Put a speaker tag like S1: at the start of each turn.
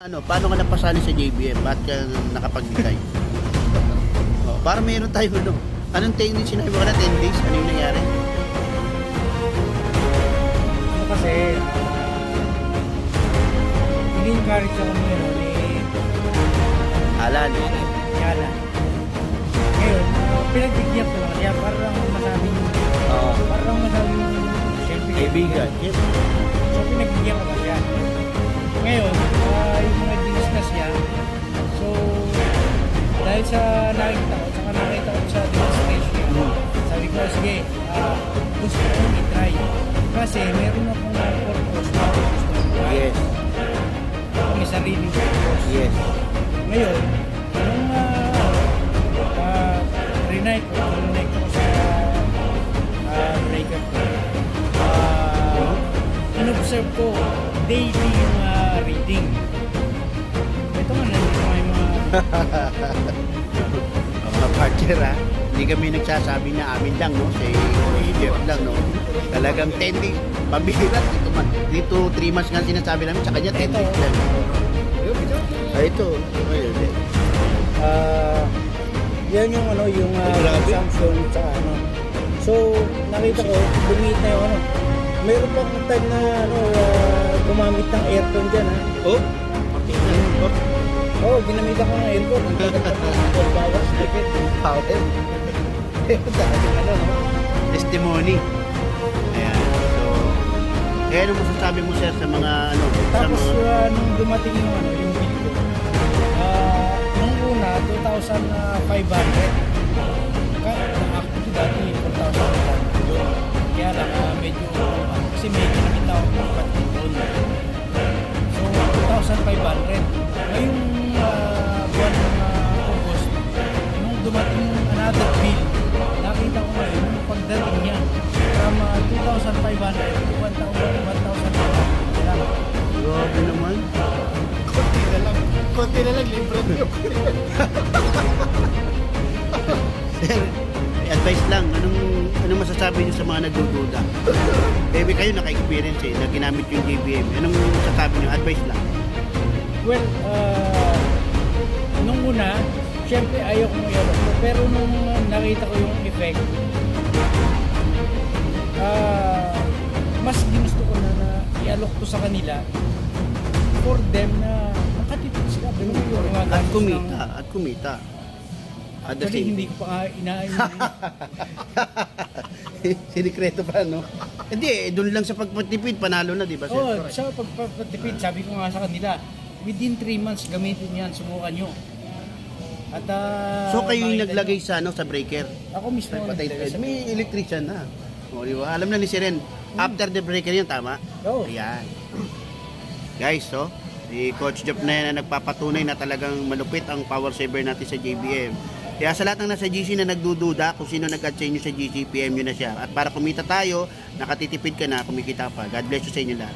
S1: Paano ka napasali sa JBM? Ba't ka nakapagbigay? Para meron tayo Anong technique sinabi mo ka na 10 days? Ano yung nangyari?
S2: Ano kasi, ini-encourage ako ngayon
S1: Alan.
S2: Yala. Ngayon, pinagbigyan ko lang. Kaya parang masabing, siyempre,
S1: Kaibigan. Yes.
S2: So, pinagbigyan ko lang siya. Ngayon, yung mga diniscuss niya, so, dahil sa nakita ko, saka nakita ko sa demonstration, sabi ko, sige, gusto ko i-try. Kasi meron akong purpose na gusto ko i-try.
S1: Yes.
S2: May sariling purpose.
S1: Yes.
S2: Ngayon, nung re-night ko sa breaker ko, in-observe ko daily yung reading. Ito nga, nandito nga yung mga
S1: Mga partner hindi kami nagsasabi na amin lang, no? Sa Jeff lang, no? Talagang 10 days. Pambihira. Dito 3 months nga sinasabi namin. Sa kanya 10 days lang. Ito. Ayun.
S2: yan yung yung consumption sa So, nakita ko, lumit na yung Mayroon pang time na gumamit ng aircon dyan, ha?
S1: Oh?
S2: Oo, ginamitan ko ng aircon. Ang tagal pa ng 12 hours.
S1: Powder. Testimony. Ayan. So, ano masasabi mo, sir, sa mga
S2: Tapos,
S1: sa mga...
S2: nung dumating yung bill ko, nung una, 2,500. Actually, dati 4,500. Kaya lang, medyo, kasi may ginamit ako ng kapatid doon. So, 2,500. Ngayong buwan ng August, nung dumating another bill, nakita ko ngayon, yung pagdating niya, from 2,500 to 1,500 lang.
S1: Grabe naman.
S3: Konti na lang, libre nyo.
S1: Sir, advice lang. Anong masasabi niyo sa mga nagdududa? Baby, kayo naka-experience na ginamit yung JBM. Anong masasabi niyo? Advice lang.
S2: Well, nung una, syempre ayaw ko i-alok ko. Pero nung nakita ko yung effect, mas ginusto ko na i-alok to sa kanila for them na makatipid sila.
S1: At kumita. At the
S2: Actually,
S1: same
S2: hindi ko pa inaayon.
S1: Sinikreto pa, no? Hindi, doon lang sa pagpatipid, panalo na, di ba, sir?
S2: Oo, sa pagpapatipid, sabi ko nga sa kanila, within 3 months gamitin yan, subukan nyo. At
S1: So kayo yung
S2: makita
S1: naglagay
S2: nyo.
S1: sa breaker?
S2: Ako mismo ang
S1: Patay
S2: naglagay sa
S1: may electrician na. O, di ba? Alam na ni Siren. After the breaker yan, tama?
S2: Oo.
S1: Ayan. Guys, si Coach Jeff na yan na nagpapatunay na talagang malupit ang power saver natin sa JBM. Kaya sa lahat ng nasa GC na nagdududa kung sino nag-add sa inyo sa GC, PM nyo na siya. At para kumita tayo, nakatitipid ka na, kumikita pa. God bless you sa inyo lahat.